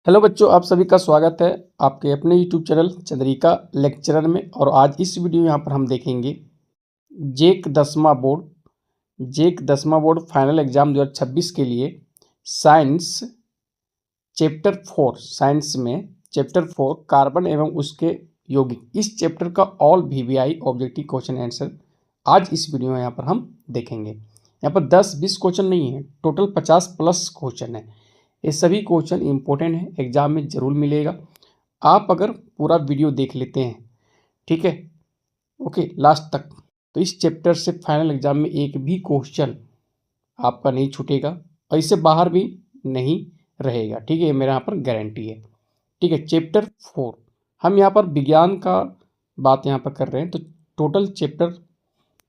Hello बच्चों, आप सभी का स्वागत है आपके अपने यूट्यूब चैनल चंद्रिका लेक्चरर में। और आज इस वीडियो यहाँ पर हम देखेंगे जेक 10वां बोर्ड फाइनल एग्जाम 2026 के लिए साइंस साइंस में चैप्टर 4 कार्बन एवं उसके यौगिक, इस चैप्टर का all VVI objective question answer आज इस वीडियो में यहाँ पर हम देखेंगे। यहाँ पर 10-20 क्वेश्चन नहीं है, टोटल 50+ क्वेश्चन है। ये सभी क्वेश्चन इंपॉर्टेंट है, एग्जाम में जरूर मिलेगा। आप अगर पूरा वीडियो देख लेते हैं, ठीक है, ओके, लास्ट तक, तो इस चैप्टर से फाइनल एग्जाम में एक भी क्वेश्चन आपका नहीं छूटेगा और इससे बाहर भी नहीं रहेगा, ठीक है। ये मेरे यहाँ पर गारंटी है, ठीक है। चैप्टर 4 हम यहाँ पर विज्ञान का बात यहाँ पर कर रहे हैं, तो टोटल चैप्टर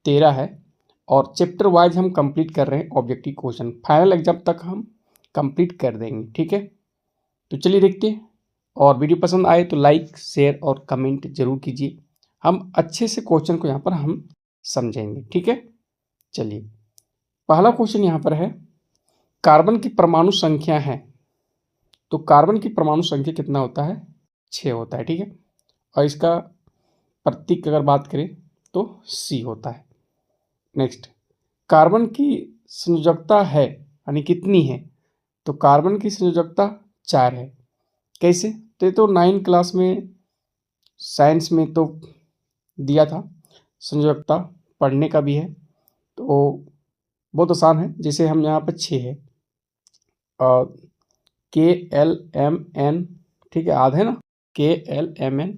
13 है और चैप्टर वाइज हम कंप्लीट कर रहे हैं ऑब्जेक्टिव क्वेश्चन। फाइनल एग्जाम तक हम कंप्लीट कर देंगे, ठीक है। तो चलिए देखते हैं, और वीडियो पसंद आए तो लाइक शेयर और कमेंट जरूर कीजिए। हम अच्छे से क्वेश्चन को यहाँ पर हम समझेंगे, ठीक है। चलिए, पहला क्वेश्चन यहाँ पर है, कार्बन की परमाणु संख्या है, तो कार्बन की परमाणु संख्या कितना होता है? 6 होता है, ठीक है। और इसका प्रतीक अगर बात करें तो C होता है। नेक्स्ट, कार्बन की संयोजकता है यानी कितनी है? तो कार्बन की संयोजकता 4 है। कैसे? तो ये तो 9 क्लास में साइंस में तो दिया था, संयोजकता पढ़ने का भी है, तो बहुत आसान है। जैसे हम यहाँ पर 6 है और KLMN, ठीक है, याद है ना, KLMN।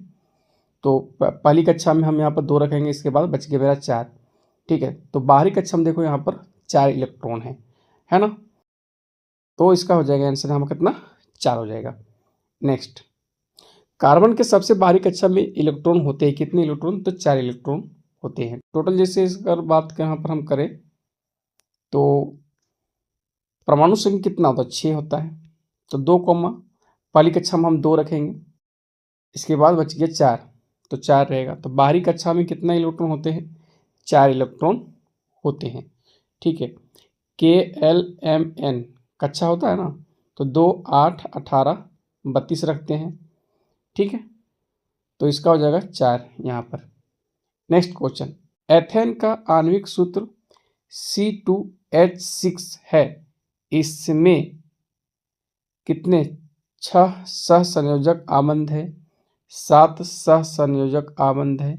तो पहली कक्षा में हम यहाँ पर 2 रखेंगे, इसके बाद बच गया मेरा 4, ठीक है। तो बाहरी कक्षा में देखो यहाँ पर 4 इलेक्ट्रॉन है ना, तो इसका हो जाएगा आंसर हम कितना? 4 हो जाएगा। नेक्स्ट, कार्बन के सबसे बाहरी कक्षा में इलेक्ट्रॉन होते हैं कितने इलेक्ट्रॉन? तो 4 इलेक्ट्रॉन होते हैं टोटल। जैसे इस अगर बात यहाँ पर हम करें तो परमाणु संख्या कितना होता है? 6 होता है। तो 2 कॉमा पहली कक्षा में हम 2 रखेंगे, इसके बाद बच गया 4, तो 4 रहेगा। तो बाहरी कक्षा में कितना इलेक्ट्रॉन होते हैं? 4 इलेक्ट्रॉन होते हैं, ठीक है। KLMN कक्षा होता है ना, तो 2, 8, 18, 32 रखते हैं, ठीक है। तो इसका हो जाएगा 4 यहाँ पर। नेक्स्ट क्वेश्चन, एथेन का आणविक सूत्र C2H6 है, इसमें कितने 6 सहसंयोजक आबंध है? 7 सहसंयोजक आबंध है।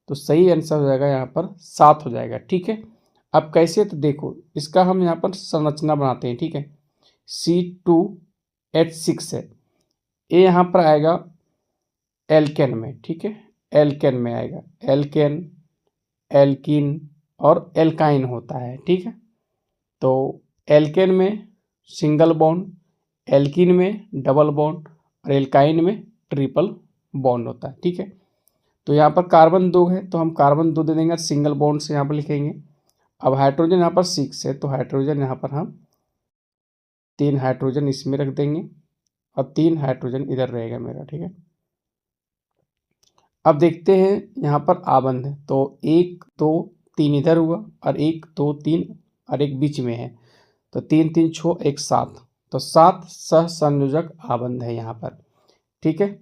तो सही आंसर हो जाएगा यहाँ पर 7 हो जाएगा, ठीक है। अब कैसे? तो देखो, इसका हम यहाँ पर संरचना बनाते हैं, ठीक है। C2H6 है, ये यहाँ पर आएगा एल्केन में, ठीक है, एल्केन में आएगा। एल्केन, एल्किन और एल्काइन होता है, ठीक है। तो एल्केन में सिंगल बॉन्ड, एल्किन में डबल बॉन्ड और एल्काइन में ट्रिपल बॉन्ड होता है, ठीक है। तो यहाँ पर कार्बन 2 है, तो हम कार्बन 2 दे देंगे, सिंगल बॉन्ड से यहाँ पर लिखेंगे। अब हाइड्रोजन यहाँ पर 6 है, तो हाइड्रोजन यहाँ पर हम 3 हाइड्रोजन इसमें रख देंगे और 3 हाइड्रोजन इधर रहेगा मेरा, ठीक है। अब देखते हैं यहाँ पर आबंध, तो 1 2 3 इधर हुआ और 1 2 3 और एक बीच में है, तो 3 3 6 1 7, तो 7 सहसंयोजक आबंध है यहाँ पर, ठीक है।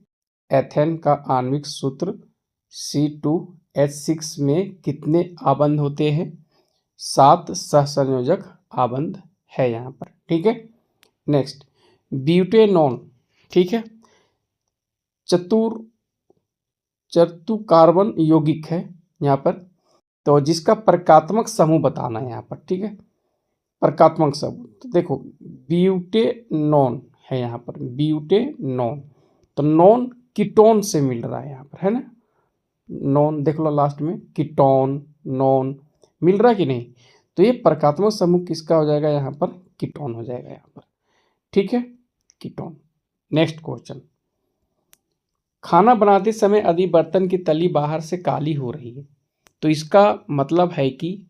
एथेन का आणविक सूत्र C2H6 में कितने आबंध होते हैं? 7 सहसंयोजक आबंध है यहाँ पर, ठीक है। नेक्स्ट, ब्यूटेनॉन, ठीक है, चतु कार्बन यौगिक है यहाँ पर, तो जिसका प्रकात्मक समूह बताना है यहाँ पर, ठीक है। प्रकात्मक समूह, तो देखो ब्यूटेनॉन है यहाँ पर, ब्यूटेनॉन, तो नॉन कीटोन से मिल रहा है यहाँ पर, है ना। नॉन देख लो लास्ट में, कीटोन नॉन मिल रहा है कि नहीं, तो ये प्रकात्मक समूह किसका हो जाएगा? यहाँ पर कीटोन हो जाएगा यहाँ पर, ठीक है, कीटोन। नेक्स्ट क्वेश्चन, खाना बनाते समय यदि बर्तन की तली बाहर से काली हो रही है, तो इसका मतलब है कि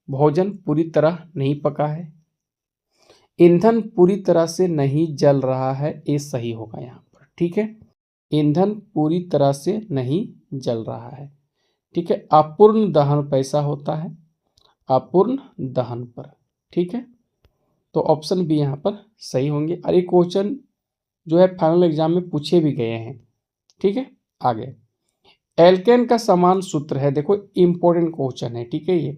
भोजन पूरी तरह नहीं पका है, ईंधन पूरी तरह से नहीं जल रहा है, ये सही होगा यहाँ पर, ठीक है। ईंधन पूरी तरह से नहीं जल रहा है, ठीक है। अपूर्ण दहन पैसा होता है, अपूर्ण दहन पर, ठीक है। तो ऑप्शन बी यहाँ पर सही होंगे। और ये क्वेश्चन जो है फाइनल एग्जाम में पूछे भी गए हैं। ठीक है, आगे एल्केन का समान सूत्र है। देखो इंपॉर्टेंट क्वेश्चन है, ठीक है ये,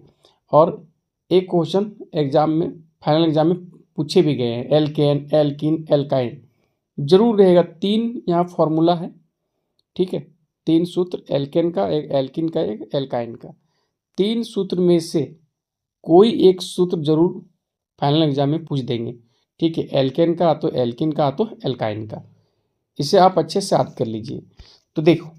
और एक क्वेश्चन एग्जाम में फाइनल एग्जाम में पूछे भी गए हैं। एल्केन, एल्किन, एल्काइन जरूर रहेगा। 3 यहाँ फॉर्मूला है, ठीक है, 3 सूत्र, एल्केन का, एक एल्किन का, एक एल्काइन का। 3 सूत्र में से कोई एक सूत्र जरूर फाइनल एग्जाम में पूछ देंगे, ठीक है। एल्केन का तो एल्किन का तो एल्काइन का, इसे आप अच्छे से याद कर लीजिए। तो देखो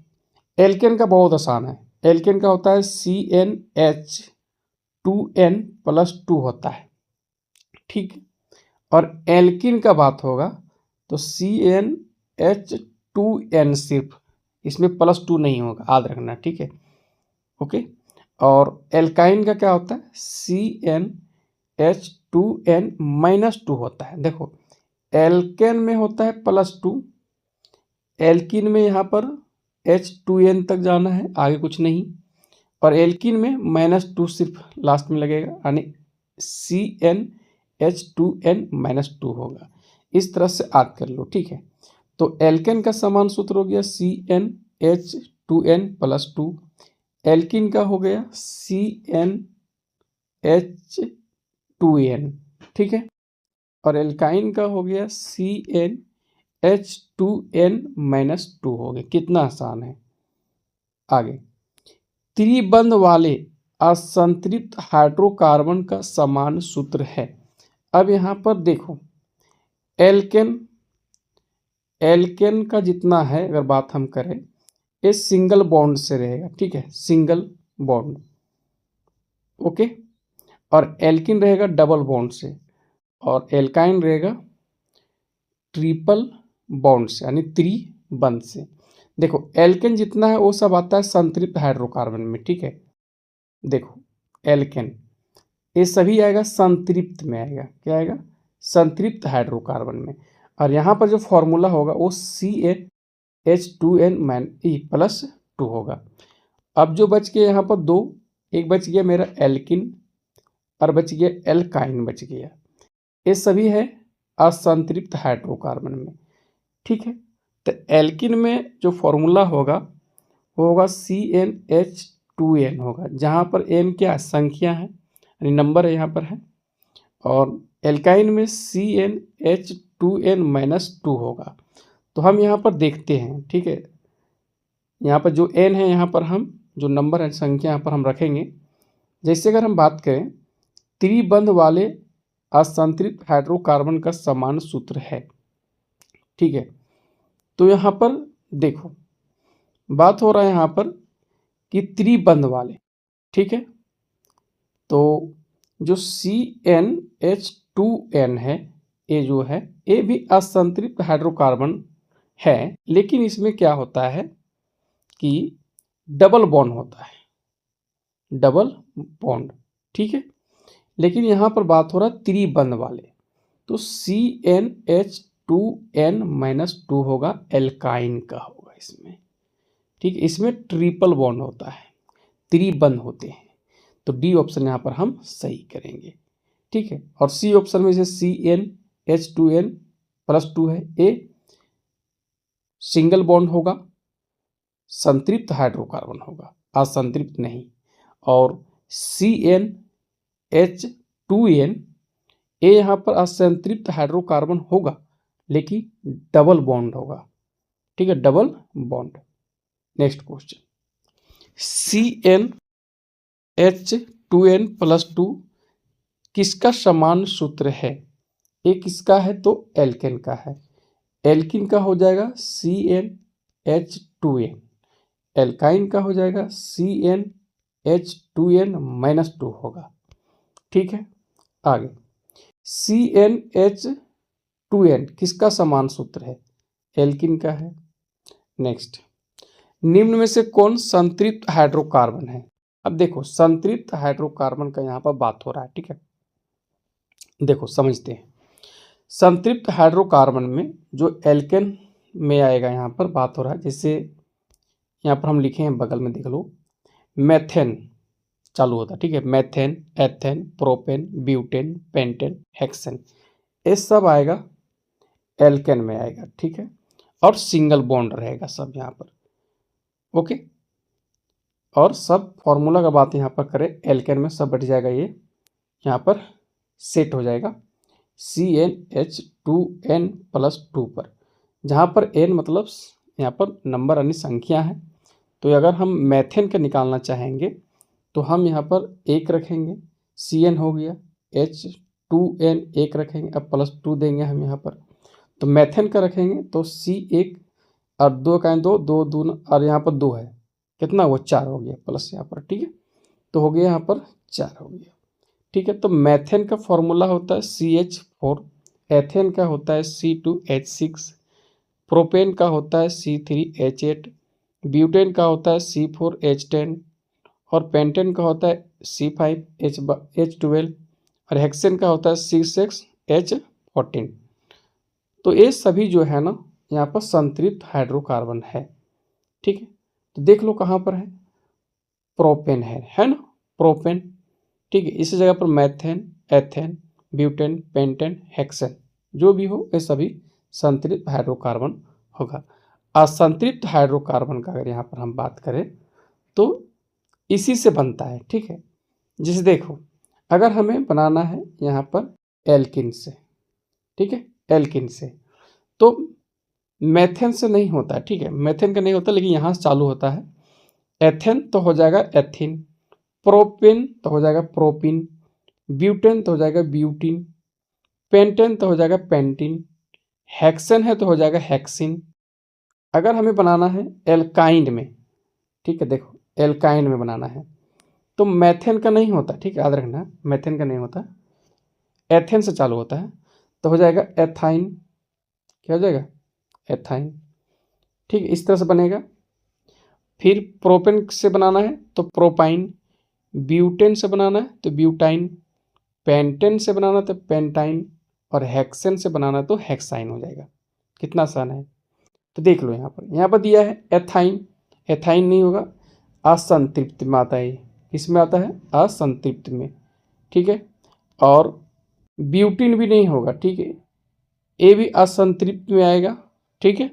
एल्केन का बहुत आसान है। एल्केन का होता है CnH2n+2 होता है, ठीक। और एल्किन का बात होगा तो CnH2n सिर्फ, इसमें +2 नहीं होगा, याद रखना, ठीक है, ओके। और एल्काइन का क्या होता है, CnH2n-2 होता है। देखो एल्केन में होता है +2, एल्किन में यहाँ पर H2n तक जाना है, आगे कुछ नहीं, और एल्किन में -2 सिर्फ लास्ट में लगेगा, यानी CnH2n-2 होगा। इस तरह से याद कर लो, ठीक है। तो एल्केन का समान सूत्र हो गया CnH2n+2, एल्किन का हो गया CnH2n, ठीक है, और एल्काइन का हो गया CnH2n-2 हो गया। कितना आसान है। आगे त्रिबंध वाले असंतृप्त हाइड्रोकार्बन का समान सूत्र है। अब यहाँ पर देखो एल्केन, एल्केन का जितना है अगर बात हम करें, ये सिंगल बॉन्ड से रहेगा, ठीक है, सिंगल बॉन्ड, ओके। और एल्किन रहेगा डबल बॉन्ड से, और एल्काइन रहेगा ट्रिपल बॉन्ड से, यानी त्रिबंध से। देखो एल्केन जितना है वो सब आता है संतृप्त हाइड्रोकार्बन में, ठीक है। देखो एल्केन ये सभी आएगा संतृप्त में, आएगा क्या आएगा, संतृप्त हाइड्रोकार्बन में। और यहाँ पर जो फॉर्मूला होगा वो CnH2n-2 होगा। अब जो बच गया यहाँ पर 2, एक बच गया मेरा एल्किन और बच गया एल्काइन बच गया। ये सभी है असंतृप्त हाइड्रोकार्बन में, ठीक है। तो एल्किन में जो फॉर्मूला होगा वो होगा CnH2n होगा, जहाँ पर n क्या संख्या है, यानी नंबर है यहाँ पर है, और एल्काइन में CnH2n-2 होगा। तो हम यहाँ पर देखते हैं, ठीक है, यहाँ पर जो n है, यहाँ पर हम जो नंबर है संख्या यहाँ पर हम रखेंगे। जैसे अगर हम बात करें त्रिबंध वाले असंतृप्त हाइड्रोकार्बन का समान सूत्र है, ठीक है। तो यहाँ पर देखो बात हो रहा है यहाँ पर कि त्रिबंध वाले, ठीक है। तो जो CnH2n है, ये जो है ये भी असंतृप्त हाइड्रोकार्बन है, लेकिन इसमें क्या होता है कि डबल बॉन्ड होता है, डबल बॉन्ड, ठीक है। लेकिन यहाँ पर बात हो रहा है त्रिबंध वाले, तो CnH2n-2 होगा, एल्काइन का होगा इसमें, ठीक है। इसमें ट्रिपल बॉन्ड होता है, त्रिबंध होते हैं, तो डी ऑप्शन यहाँ पर हम सही करेंगे, ठीक है। और सी ऑप्शन में से CnH2n+2 है, ए सिंगल बॉन्ड होगा, संतृप्त हाइड्रोकार्बन होगा, असंतृप्त नहीं। और CnH2n, ए यहाँ पर असंतृप्त हाइड्रोकार्बन होगा लेकिन डबल बॉन्ड होगा, ठीक है, double bond. Next question, CnH2n+2 किसका समान सूत्र है। एक किसका है तो एल्केन का है, एल्किन का हो जाएगा CnH2n, एल्काइन का हो जाएगा CnH2n-2 होगा, ठीक है। आगे CnH2n किसका समान सूत्र है, एल्किन का है। नेक्स्ट, निम्न में से कौन संतृप्त हाइड्रोकार्बन है। अब देखो संतृप्त हाइड्रोकार्बन का यहाँ पर बात हो रहा है, ठीक है। देखो समझते हैं, संतृप्त हाइड्रोकार्बन में जो एल्केन में आएगा यहाँ पर बात हो रहा है, जैसे यहाँ पर हम लिखे हैं बगल में देख लो, मेथेन चालू होता है, ठीक है, methane, ethane, propane, butane, pentane, hexane, ये सब आएगा एल्केन में आएगा, ठीक है। और सिंगल बॉन्ड रहेगा सब यहाँ पर, ओके। और सब फॉर्मूला का बात यहाँ पर करें, एल्केन में सब बट जाएगा, ये यहाँ पर सेट हो जाएगा CnH2n+2 पर, जहाँ पर n मतलब यहाँ पर नंबर यानी संख्या है। तो अगर हम मेथेन का निकालना चाहेंगे तो हम यहाँ पर 1 रखेंगे, Cn हो गया, H2n 1 रखेंगे, अब +2 देंगे हम यहाँ पर। तो मेथेन का रखेंगे तो C1 और 2 का 2, 2 दूना, और यहाँ पर 2 है, कितना हुआ 4 हो गया प्लस यहाँ पर, ठीक है। तो हो गया यहाँ पर 4 हो गया, ठीक है। तो मेथेन का फॉर्मूला होता है CH4, एथेन का होता है C2H6, प्रोपेन का होता है C3H8, ब्यूटेन का होता है C4H10 और पेंटेन का होता है C5H12 और हेक्सेन का होता है C6H14। तो ये सभी जो है ना यहाँ पर संतृप्त हाइड्रोकार्बन है, ठीक है। तो देख लो कहाँ पर है, प्रोपेन है ना, प्रोपेन, ठीक है। इसी जगह पर methane, ethane, butane, pentane, hexane जो भी हो ये सभी संतृप्त हाइड्रोकार्बन होगा। असंतृप्त हाइड्रोकार्बन का अगर यहाँ पर हम बात करें तो इसी से बनता है, ठीक है। जैसे देखो, अगर हमें बनाना है यहाँ पर एल्किन से, ठीक है, एल्किन से, तो मेथेन से नहीं होता है, ठीक है, मेथेन का नहीं होता, लेकिन यहाँ से चालू होता है। एथेन तो हो जाएगा एथिन, प्रोपेन तो हो जाएगा प्रोपिन, ब्यूटेन तो हो जाएगा ब्यूटिन, पेंटेन तो हो जाएगा पेंटिन, हेक्सेन है तो हो जाएगा हेक्सिन। अगर हमें बनाना है एल्काइन में, ठीक है, देखो एल्काइन में बनाना है तो मेथेन का नहीं होता, ठीक है, याद रखना, मेथेन का नहीं होता, एथेन से चालू होता है, तो हो जाएगा एथाइन, क्या हो जाएगा एथाइन, ठीक है, इस तरह से बनेगा। फिर प्रोपेन से बनाना है तो प्रोपाइन, ब्यूटेन से बनाना है तो ब्यूटाइन, पेंटेन से बनाना तो पेंटाइन और हेक्सेन से बनाना तो हेक्साइन हो जाएगा। कितना आसान है। तो देख लो यहाँ पर दिया है एथाइन, एथाइन नहीं होगा, असंतृप्त में आता है, किसमें आता है असंतृप्त में, ठीक है। और ब्यूटिन भी नहीं होगा, ठीक है, ये भी असंतृप्त में आएगा, ठीक है।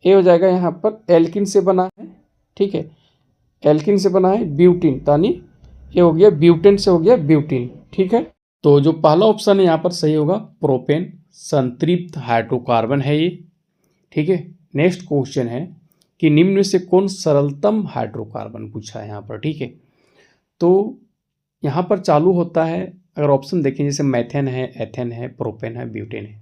ये हो जाएगा यहाँ पर एल्किन से बना है, ठीक है, एल्किन से बना है ब्यूटिन, यानी ये हो गया ब्यूटेन से हो गया ब्यूटिन, ठीक है। तो जो पहला ऑप्शन है यहाँ पर सही होगा, प्रोपेन संतृप्त हाइड्रोकार्बन है ये, ठीक है। नेक्स्ट क्वेश्चन है कि निम्न में से कौन सरलतम हाइड्रोकार्बन पूछा है यहाँ पर, ठीक है। तो यहाँ पर चालू होता है, अगर ऑप्शन देखें जैसे मैथेन है, एथेन है, प्रोपेन है, ब्यूटेन है,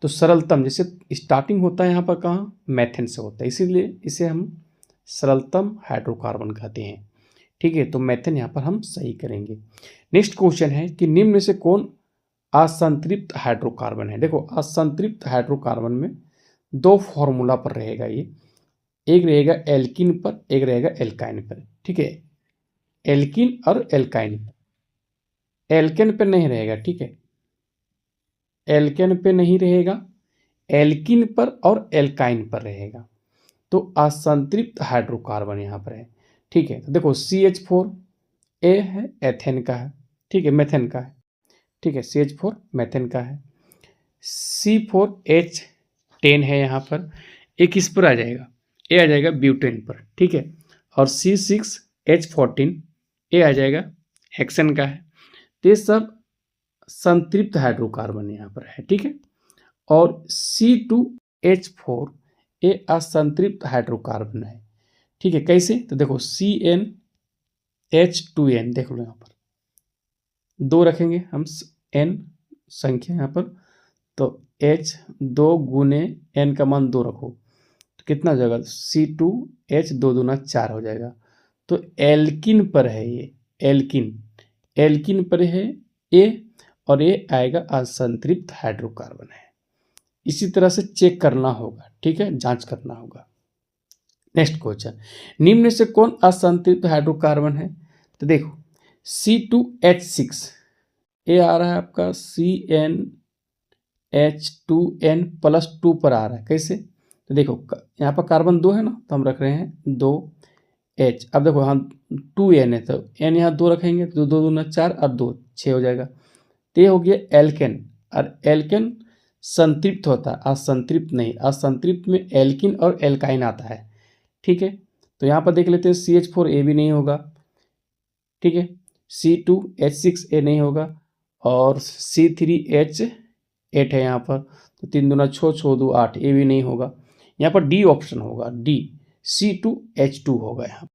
तो सरलतम जैसे स्टार्टिंग होता है यहाँ पर कहाँ मैथेन से होता है, इसीलिए इसे हम सरलतम हाइड्रोकार्बन कहते हैं, ठीक है। तो मैथेन यहाँ पर हम सही करेंगे। नेक्स्ट क्वेश्चन है कि निम्न में से कौन असंतृप्त हाइड्रोकार्बन है। देखो असंतृप्त हाइड्रोकार्बन में 2 फॉर्मूला पर रहेगा ये, एक रहेगा एल्किन पर, एक रहेगा एल्काइन पर, ठीक है, एल्किन और एल्काइन पर, एल्केन पे नहीं रहेगा, ठीक है, एल्केन पे नहीं रहेगा, एल्किन पर और एल्काइन पर रहेगा। तो असंतृप्त हाइड्रोकार्बन यहाँ पर है, ठीक है। तो देखो CH4 ए है, एथेन का है, ठीक है, मेथेन का है, ठीक है, CH4 मेथेन का है, C4H10 है यहाँ पर, एक इस पर आ जाएगा, ए आ जाएगा ब्यूटेन पर, ठीक है, और C6H14 ए आ जाएगा हेक्सेन का है। तो ये सब संतृप्त हाइड्रोकार्बन यहाँ पर है, ठीक है। और C2H4 ये असंतृप्त हाइड्रोकार्बन है, ठीक है। कैसे, तो देखो CnH2n देख लो, यहाँ पर 2 रखेंगे हम, n संख्या यहाँ पर, तो H 2 गुने n का मान 2 रखो तो कितना हो जाएगा, C2H 2 दूना 4 हो जाएगा। तो एल्किन पर है ये, एल्किन, एल्किन पर है ए, और ये आएगा असंतृप्त हाइड्रोकार्बन है। इसी तरह से चेक करना होगा, ठीक है, जांच करना होगा। नेक्स्ट क्वेश्चन, निम्न से कौन असंतृप्त हाइड्रोकार्बन है। तो देखो C2H6 ये आ रहा है आपका CnH2n+2 पर आ रहा है, कैसे, तो देखो यहाँ पर कार्बन 2 है ना, तो हम रख रहे हैं 2H। अब देखो हम 2n है तो n यहाँ 2 रखेंगे तो 2 दूना 4 और 2 6 हो जाएगा। तो ये हो गया एल्केन, और एल्केन संतृप्त होता है, असंतृप्त नहीं। असंतृप्त में एल्किन और एल्काइन आता है, ठीक है। तो यहाँ पर देख लेते हैं CH4 भी नहीं होगा, ठीक है। C2H6 नहीं होगा और C3H8 है यहाँ पर, तो 3 दूना 6, 6 2 8, भी नहीं होगा। यहाँ पर डी ऑप्शन होगा, डी C2H2 होगा यहाँ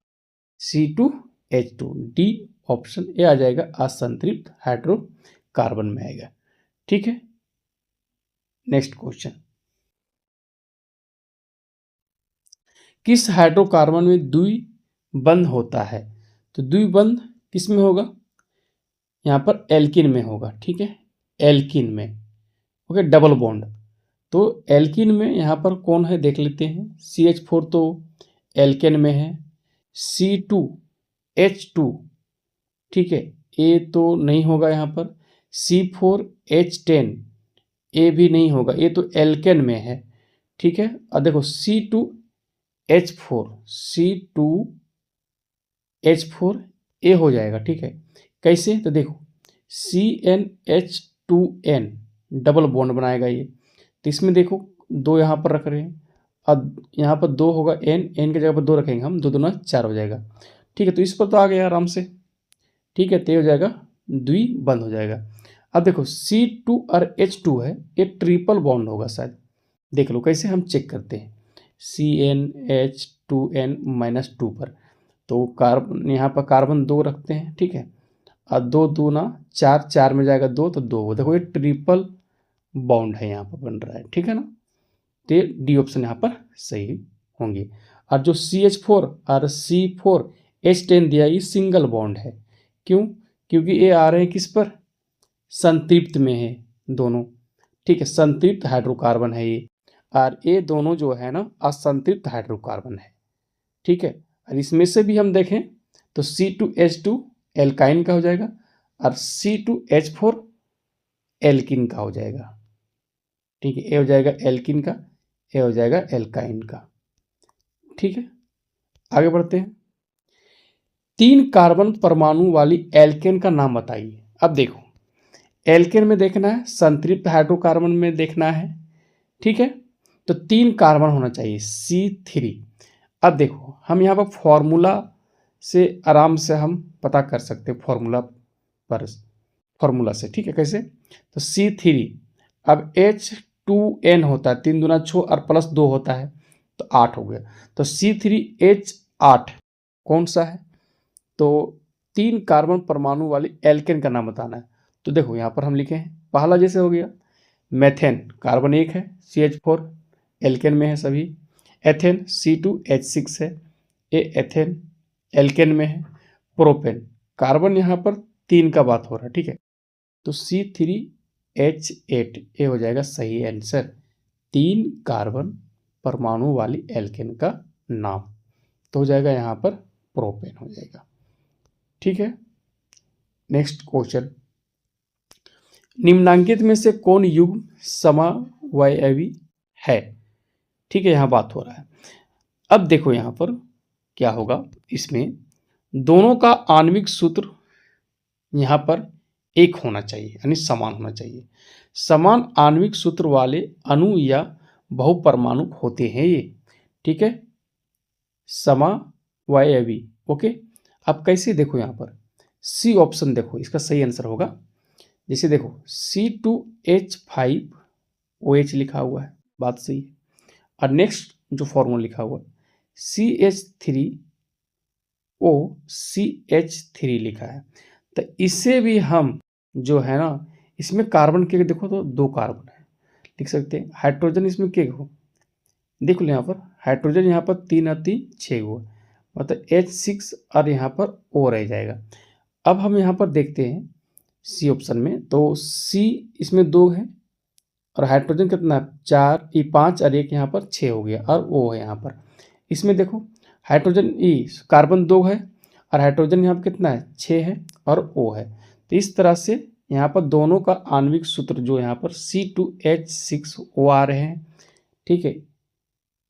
C2H2, डी ऑप्शन ए आ जाएगा, असंतृप्त हाइड्रोकार्बन में आएगा, ठीक है। नेक्स्ट क्वेश्चन, किस हाइड्रोकार्बन में द्विबंध होता है? तो द्विबंध किस में होगा? यहाँ पर एल्किन में होगा, ठीक है, एल्किन में, ओके, डबल बॉन्ड। तो एल्किन में यहाँ पर कौन है देख लेते हैं। CH4 तो एल्केन में है, C2H2, ठीक है, ए तो नहीं होगा यहाँ पर, C4H10 ए भी नहीं होगा, ये तो एल्केन में है, ठीक है। और देखो C2H4 ए हो जाएगा, ठीक है। कैसे? तो देखो CnH2n डबल बॉन्ड बनाएगा ये, तो इसमें देखो 2 यहाँ पर रख रहे हैं, अब यहाँ पर 2 होगा, n की जगह पर 2 रखेंगे हम, 2 दूना 4 हो जाएगा, ठीक है। तो इस पर तो आ गया आराम से, ठीक है, तो हो जाएगा द्विबंध हो जाएगा। अब देखो C2 और H2 है, ये ट्रिपल बॉन्ड होगा शायद, देख लो कैसे हम चेक करते हैं। CnH2n-2 पर तो कार्बन, यहाँ पर कार्बन 2 रखते हैं, ठीक है, और 2 दूना 4, 4 में जाएगा 2 तो 2, देखो ये ट्रिपल बॉन्ड है यहाँ पर बन रहा है, ठीक है ना। तो ये डी ऑप्शन यहाँ पर सही होंगे। और जो CH4 और C4H10 दिया, ये सिंगल बॉन्ड है, क्यों? क्योंकि ये आ रहे हैं किस पर? संतृप्त में है दोनों, ठीक है, संतृप्त हाइड्रोकार्बन है ये, और ये दोनों जो है ना असंतृप्त हाइड्रोकार्बन है, ठीक है। और इसमें से भी हम देखें तो C2H2 एल्काइन का हो जाएगा और C2H4 एल्किन का हो जाएगा, ठीक है, ए हो जाएगा एल्किन का, ए हो जाएगा एल्काइन का, ठीक है। आगे बढ़ते हैं, 3 कार्बन परमाणु वाली एल्केन का नाम बताइए। अब देखो एल्केन में देखना है, संतृप्त हाइड्रोकार्बन में देखना है, ठीक है। तो 3 कार्बन होना चाहिए, C3। अब देखो हम यहाँ पर फॉर्मूला से आराम से हम पता कर सकते हैं, फॉर्मूला से, ठीक है। कैसे? तो C3, अब H2n होता है, 3 दूना 6 और प्लस 2 होता है तो 8 हो गया, तो C3H8 कौन सा है? तो 3 कार्बन परमाणु वाली एल्केन का नाम बताना है। तो देखो यहाँ पर हम लिखे हैं, पहला जैसे हो गया मेथेन, कार्बन 1 है, CH4 एल्केन में है सभी। एथेन C2H6 है, ये एथेन एल्केन में है। प्रोपेन, कार्बन यहाँ पर 3 का बात हो रहा है, ठीक है, तो C3H8 ये हो जाएगा सही आंसर, 3 कार्बन परमाणु वाली एल्केन का नाम, तो हो जाएगा यहाँ पर प्रोपेन हो जाएगा, ठीक है। नेक्स्ट क्वेश्चन, निम्नांकित में से कौन युग्म समावयवी है? ठीक है, यहाँ बात हो रहा है। अब देखो यहाँ पर क्या होगा, इसमें दोनों का आणविक सूत्र यहाँ पर एक होना चाहिए, यानी समान होना चाहिए। समान आणविक सूत्र वाले अणु या बहुपरमाणु होते हैं ये, ठीक है, समावयवी, ओके। अब कैसे देखो यहाँ पर सी ऑप्शन देखो, इसका सही आंसर होगा। जैसे देखो C2H5OH लिखा हुआ है, बात सही है। और नेक्स्ट जो फॉर्मूला लिखा हुआ है CH3OCH3 लिखा है, तो इसे भी हम जो है ना, इसमें कार्बन के देखो तो 2 कार्बन है, लिख सकते हैं। हाइड्रोजन इसमें के हो, देख लो यहाँ पर हाइड्रोजन यहाँ पर 3 और 3 6 गो, मतलब H6 और यहाँ पर O रह जाएगा। अब हम यहाँ पर देखते हैं सी ऑप्शन में, तो सी इसमें 2 है और हाइड्रोजन कितना 4, 5 और 1 यहाँ पर 6 हो गया, और O है यहाँ पर। इसमें देखो हाइड्रोजन कार्बन 2 है और हाइड्रोजन यहाँ पर कितना है 6 है और O है, तो इस तरह से यहाँ पर दोनों का आणविक सूत्र जो यहाँ पर C2H6O आ रहे हैं, ठीक है।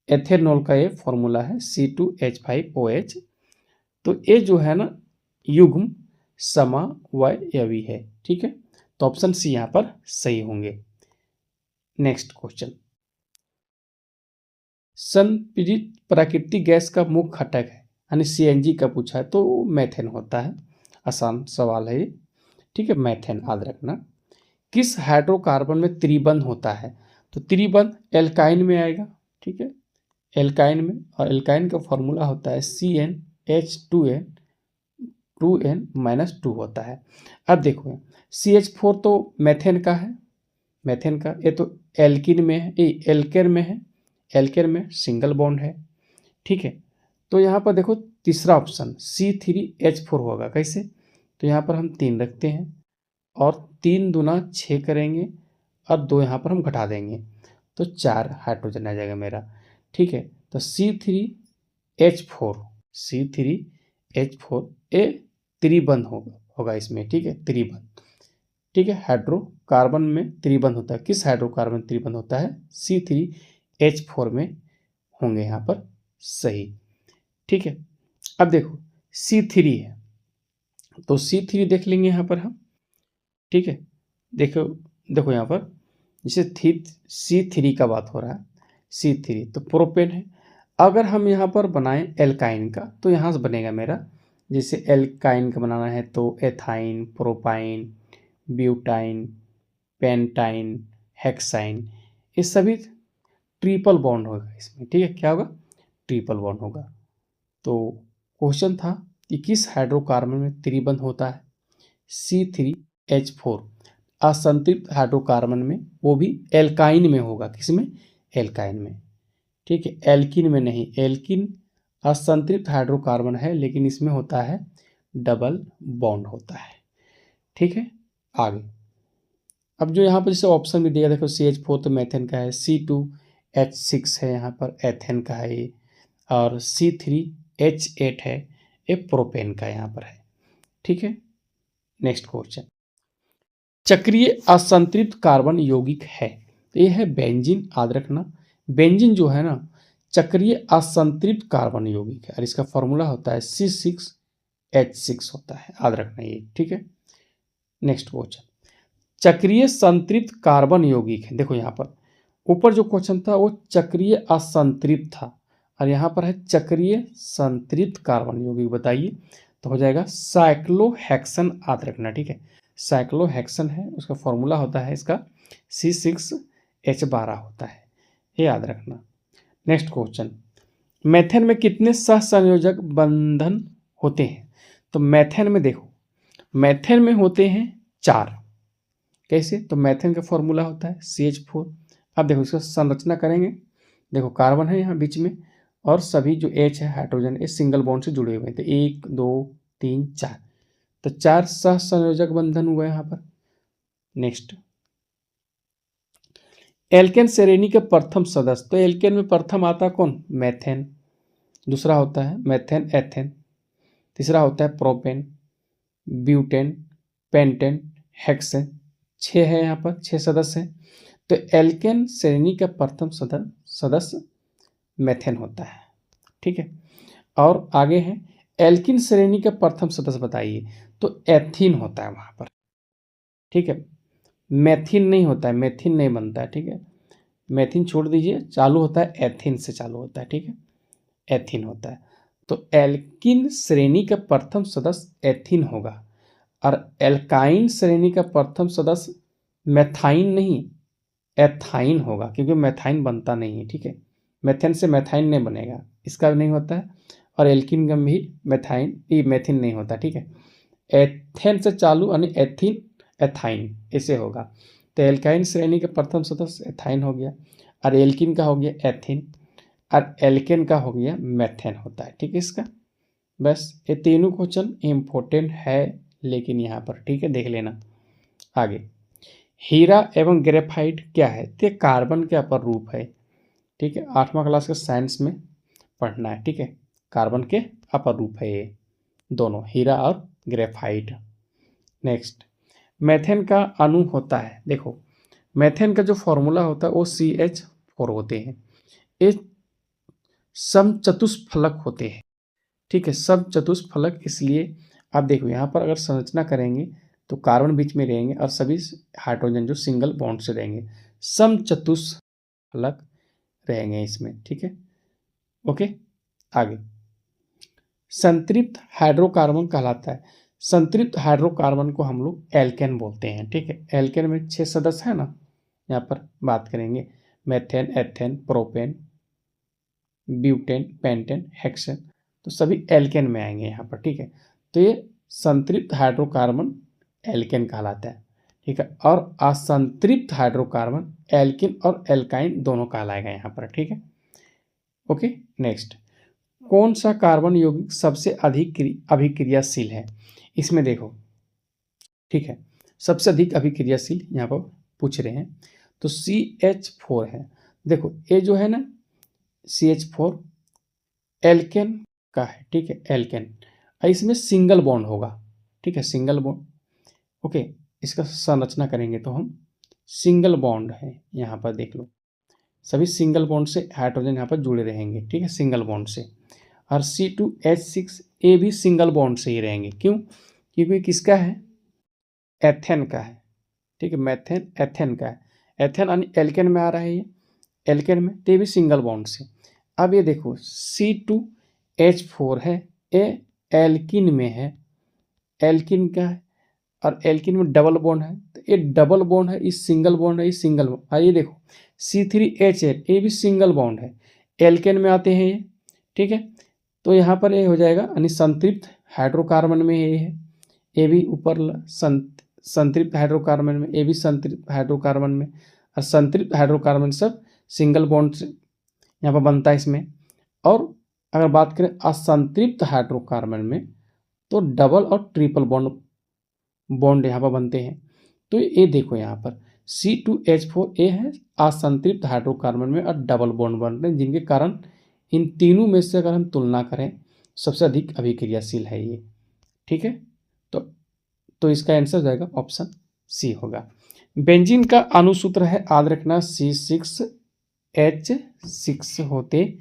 एथेनॉल का ये फॉर्मूला है C2H5OH, तो ये जो है ना युग्म समावयवी है, ठीक है, तो ऑप्शन सी यहाँ पर सही होंगे। नेक्स्ट क्वेश्चन, संपीड़ित प्राकृतिक गैस का मुख्य घटक है, यानी सीएनजी का पूछा है तो मेथेन होता है। आसान सवाल है ये, ठीक है, मेथेन याद रखना। किस हाइड्रोकार्बन में त्रिबंध होता है? तो त्रिबंध एल्काइन में आएगा, ठीक है, एल्काइन में, और एल्काइन का फॉर्मूला होता है CnH2n-2n-2 होता है। अब देखो CH4 तो मेथेन का है, मेथेन का, ये तो एल्किन में है, ये एल्केन में है, एल्केन में सिंगल बॉन्ड है, ठीक है। तो यहाँ पर देखो तीसरा ऑप्शन C3H4 होगा, कैसे? तो यहाँ पर हम 3 रखते हैं और 3 दूना 6 करेंगे और 2 यहाँ पर हम घटा देंगे तो 4 हाइड्रोजन आ जाएगा मेरा, ठीक है। तो C3H4 ए त्रिबंध होगा इसमें, ठीक है, त्रिबंध, ठीक है। हाइड्रोकार्बन में त्रिबंध होता है, किस हाइड्रोकार्बन में त्रिबंध होता है? C3H4 में होंगे यहाँ पर सही, ठीक है। अब देखो C3 है तो C3 देख लेंगे यहाँ पर हम, ठीक है। देखो देखो यहाँ पर जैसे C3 का बात हो रहा है, C3 तो प्रोपेन है। अगर हम यहाँ पर बनाएं एल्काइन का तो यहाँ से बनेगा मेरा, जैसे एल्काइन का बनाना है तो ethyne, propyne, butyne, pentyne, hexyne, ये सभी ट्रिपल बॉन्ड होगा इसमें, ठीक है। क्या होगा? ट्रिपल बॉन्ड होगा। तो क्वेश्चन था कि किस हाइड्रोकार्बन में त्रिबंध होता है? C3H4 असंतृप्त हाइड्रोकार्बन में, वो भी एल्काइन में होगा, किसमें? एल्काइन में, ठीक है, एल्किन में नहीं। एल्किन असंतृप्त हाइड्रोकार्बन है लेकिन इसमें होता है डबल बॉन्ड होता है, ठीक है। आगे अब जो यहाँ पर जैसे ऑप्शन भी दिया, देखो CH4 तो मेथेन का है, C2H6 है यहाँ पर एथेन का है ये, और C3H8 है ये प्रोपेन का यहाँ पर है, ठीक है। नेक्स्ट क्वेश्चन, चक्रीय असंतृप्त कार्बन यौगिक है, तो ये है बेंजीन, याद रखना। बेंजीन जो है ना चक्रीय असंतृप्त कार्बन यौगिक है और इसका फॉर्मूला होता है C6H6 होता है, याद रखना ये, ठीक है। नेक्स्ट क्वेश्चन, चक्रीय संतृप्त कार्बन यौगिक है, देखो यहाँ पर ऊपर जो क्वेश्चन था वो चक्रीय असंतृप्त था और यहाँ पर है चक्रीय संतृप्त कार्बन यौगिक, बताइए। तो हो जाएगा साइक्लोहेक्सन, याद रखना, ठीक है, साइक्लोहेक्सन है, उसका फॉर्मूला होता है इसका C6H12 होता है, ये याद रखना। नेक्स्ट क्वेश्चन, मेथेन में कितने सहसंयोजक बंधन होते हैं? तो मेथेन में देखो, मेथेन में होते हैं 4, कैसे? तो मेथेन का फॉर्मूला होता है CH4। अब देखो इसका संरचना करेंगे, देखो कार्बन है यहाँ बीच में और सभी जो H है हाइड्रोजन ये सिंगल बॉन्ड से जुड़े हुए हैं, तो 1 2 3 4, तो 4 सहसंयोजक बंधन हुआ यहाँ पर। नेक्स्ट, एल्केन श्रेणी के प्रथम सदस्य, तो एल्केन में प्रथम आता कौन? मेथेन, दूसरा होता है मेथेन एथेन, तीसरा होता है प्रोपेन, ब्यूटेन, पेंटेन, हेक्सेन, 6 है यहाँ पर, 6 सदस्य हैं। तो एल्केन श्रेणी का प्रथम सदस्य मेथेन होता है, ठीक है। और आगे है एल्किन श्रेणी का प्रथम सदस्य बताइए, तो एथीन होता है वहाँ पर, ठीक है, मेथिन नहीं होता है, मेथिन नहीं बनता है, ठीक है, मेथिन छोड़ दीजिए, चालू होता है एथिन से चालू होता है, ठीक है, एथिन होता है। तो एल्किन श्रेणी का प्रथम सदस्य एथिन होगा और एल्काइन श्रेणी का प्रथम सदस्य मेथाइन नहीं एथाइन होगा, क्योंकि मेथाइन बनता नहीं है, ठीक है, मेथेन से मेथाइन नहीं बनेगा, इसका नहीं होता है, और एल्किन का भी मेथिन नहीं होता, ठीक है। एथेन से चालू यानी एथिन एथाइन ऐसे होगा, तो एल्काइन श्रेणी के प्रथम सदस्य एथाइन हो गया और एल्किन का हो गया एथिन और एल्केन का हो गया मेथेन होता है, ठीक है। इसका बस ये तीनों क्वेश्चन इम्पोर्टेंट है लेकिन यहाँ पर, ठीक है, देख लेना। आगे, हीरा एवं ग्रेफाइट क्या है? तो कार्बन के अपर रूप है, ठीक है, 8वां क्लास के साइंस में पढ़ना है, ठीक है, कार्बन के अपर रूप है ये दोनों, हीरा और ग्रेफाइट। नेक्स्ट, मेथेन का अणु होता है, देखो मेथेन का जो फॉर्मूला होता है वो CH4 होते हैं, ये समचतुष्फलक होते हैं, ठीक है, समचतुष्फलक, इसलिए आप देखो यहाँ पर अगर संरचना करेंगे तो कार्बन बीच में रहेंगे और सभी हाइड्रोजन जो सिंगल बॉन्ड से रहेंगे, समचतुष्फलक रहेंगे इसमें, ठीक है। ओके, आगे संतृप्त हाइड्रोकार्बन कहलाता है। संतृप्त हाइड्रोकार्बन को हम लोग एल्केन बोलते हैं, ठीक है। एल्केन में 6 सदस्य है ना, यहाँ पर बात करेंगे methane, ethane, propane, butane, pentane, hexane, तो सभी एल्केन में आएंगे यहाँ पर, ठीक है। तो ये संतृप्त हाइड्रोकार्बन एल्केन कहलाता है, ठीक है। और असंतृप्त हाइड्रोकार्बन एल्किन और एल्काइन दोनों कहलाएगा यहाँ पर, ठीक है। ओके, नेक्स्ट, कौन सा कार्बन यौगिक सबसे अधिक अभिक्रियाशील है? इसमें देखो, ठीक है, सबसे अधिक अभिक्रियाशील यहाँ पर पूछ रहे हैं, तो CH4 है। देखो ये जो है ना CH4 एल्केन का है, ठीक है, एल्केन, इसमें सिंगल बॉन्ड होगा, ठीक है, सिंगल बॉन्ड। ओके, इसका संरचना करेंगे तो हम सिंगल बॉन्ड है, यहाँ पर देख लो, सभी सिंगल बॉन्ड से हाइड्रोजन यहाँ पर जुड़े रहेंगे, ठीक है, सिंगल बॉन्ड से। और C2H6 ये भी सिंगल बॉन्ड से ही रहेंगे, क्यों? क्योंकि किसका है? एथेन का है, ठीक है, मैथेन एथेन का है। एथेन यानी एल्केन में आ रहा है, ये एल्केन में, तो ये भी सिंगल बॉन्ड से। अब ये देखो C2H4 है, ये एल्किन में है, एल्किन का है, और एल्किन में डबल बॉन्ड है, तो ये डबल बॉन्ड है, इस सिंगल बॉन्ड है, इस सिंगल बॉन्ड। और ये देखो C3H8 ये भी सिंगल बॉन्ड है, एल्केन में आते हैं ये, ठीक है। तो यहाँ पर ये हो जाएगा यानी संतृप्त हाइड्रोकार्बन में ये है, ये भी ऊपर संतृप्त हाइड्रोकार्बन में, ये भी संतृप्त हाइड्रोकार्बन में, और संतृप्त हाइड्रोकार्बन सब सिंगल बॉन्ड से यहाँ पर बनता है इसमें। और अगर बात करें असंतृप्त हाइड्रोकार्बन में, तो डबल और ट्रिपल बॉन्ड यहाँ पर बनते हैं। तो ये देखो यहाँ पर C2H4 ये है असंतृप्त हाइड्रोकार्बन में, और डबल बॉन्ड बन रहे हैं, जिनके कारण इन तीनों में से अगर हम तुलना करें सबसे अधिक अभिक्रियाशील है ये, ठीक है। तो इसका आंसर हो जाएगा ऑप्शन सी होगा। बेंजीन का अणुसूत्र है, याद रखना, C6H6 होते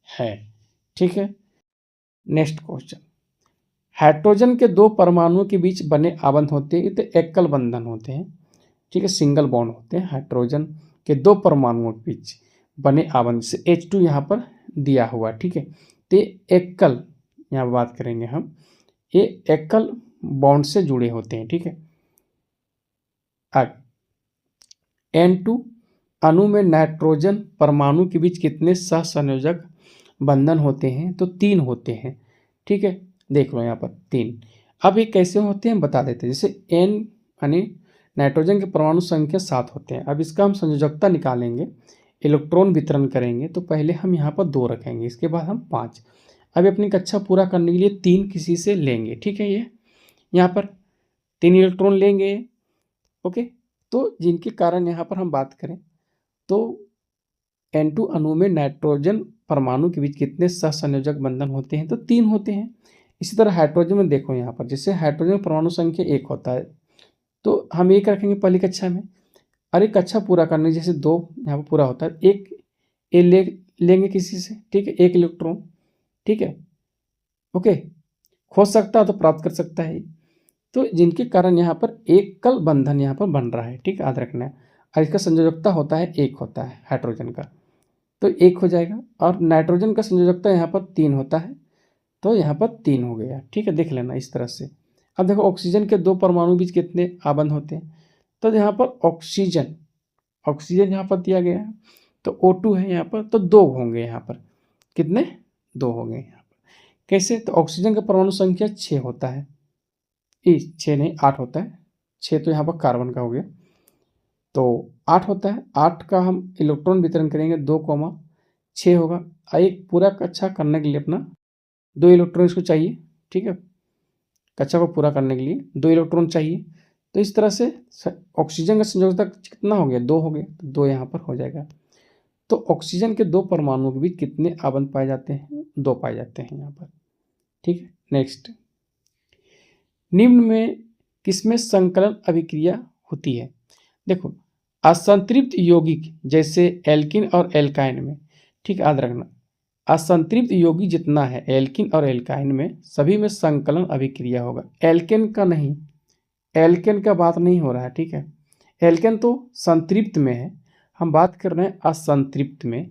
हैं, ठीक है। नेक्स्ट क्वेश्चन, हाइड्रोजन के दो परमाणुओं के बीच बने आबंध होते हैं, तो एकल बंधन होते हैं, ठीक है, सिंगल बॉन्ड होते हैं। हाइड्रोजन के दो परमाणुओं के बीच बने आबंध से H2 यहाँ पर दिया हुआ, ठीक है। तो एकल, यहाँ बात करेंगे हम, ये एकल बॉन्ड से जुड़े होते हैं, ठीक है। आगे N2 अणु में नाइट्रोजन परमाणु के बीच कितने सहसंयोजक बंधन होते हैं? तो 3 होते हैं, ठीक है, देख लो यहाँ पर 3। अब ये कैसे होते हैं बता देते हैं। जैसे N यानी नाइट्रोजन के परमाणु संख्या 7 होते हैं। अब इसका हम संयोजकता निकालेंगे, इलेक्ट्रॉन वितरण करेंगे, तो पहले हम यहाँ पर 2 रखेंगे, इसके बाद हम 5। अभी अपनी कक्षा पूरा करने के लिए 3 किसी से लेंगे, ठीक है। ये यहाँ पर 3 इलेक्ट्रॉन लेंगे, ओके। तो जिनके कारण यहाँ पर हम बात करें तो N2 अणु में नाइट्रोजन परमाणु के बीच कितने सहसंयोजक बंधन होते हैं? तो 3 होते हैं। इसी तरह हाइड्रोजन में देखो यहाँ पर, जैसे हाइड्रोजन परमाणु संख्या 1 होता है, तो हम 1 रखेंगे पहली कक्षा में, और एक कक्षा पूरा करने जैसे 2 यहाँ पर पूरा होता है, एक ए लेंगे किसी से, ठीक है, 1 इलेक्ट्रॉन, ठीक है, ओके, खोज सकता है तो प्राप्त कर सकता है। तो जिनके कारण यहाँ पर एकल बंधन यहाँ पर बन रहा है, ठीक है, याद रखना है। और इसका संयोजकता होता है 1 होता है हाइड्रोजन का, तो 1 हो जाएगा। और नाइट्रोजन का संयोजकता यहाँ पर 3 होता है, तो यहाँ पर 3 हो गया, ठीक है, देख लेना इस तरह से। अब देखो ऑक्सीजन के 2 परमाणु बीच कितने आबंध होते हैं? तो यहाँ पर ऑक्सीजन यहाँ पर दिया गया है, तो O2 है यहाँ पर, तो 2 होंगे यहाँ पर, कितने? 2 होंगे यहाँ पर। कैसे? तो ऑक्सीजन का परमाणु संख्या 6 होता है, 6 नहीं 8 होता है, 6 तो यहाँ पर कार्बन का हो गया, तो 8 होता है। 8 का हम इलेक्ट्रॉन वितरण करेंगे 2,6 होगा। एक पूरा कक्षा करने के लिए अपना 2 इलेक्ट्रॉन इसको चाहिए, ठीक है, कक्षा को पूरा करने के लिए 2 इलेक्ट्रॉन चाहिए। तो इस तरह से ऑक्सीजन का संयोजकता कितना हो गया? 2 हो गया, तो 2 यहाँ पर हो जाएगा। तो ऑक्सीजन के 2 परमाणुओं के बीच कितने आबंध पाए जाते हैं? 2 पाए जाते हैं यहाँ पर, ठीक है। नेक्स्ट, निम्न में किसमें संकलन अभिक्रिया होती है? देखो असंतृप्त यौगिक जैसे एल्किन और एल्काइन में, ठीक, याद रखना, असंतृप्त यौगिक जितना है एल्किन और एल्काइन में सभी में संकलन अभिक्रिया होगा। एल्केन का नहीं, एल्केन का बात नहीं हो रहा है, ठीक है। एल्केन तो संतृप्त में है, हम बात कर रहे हैं असंतृप्त में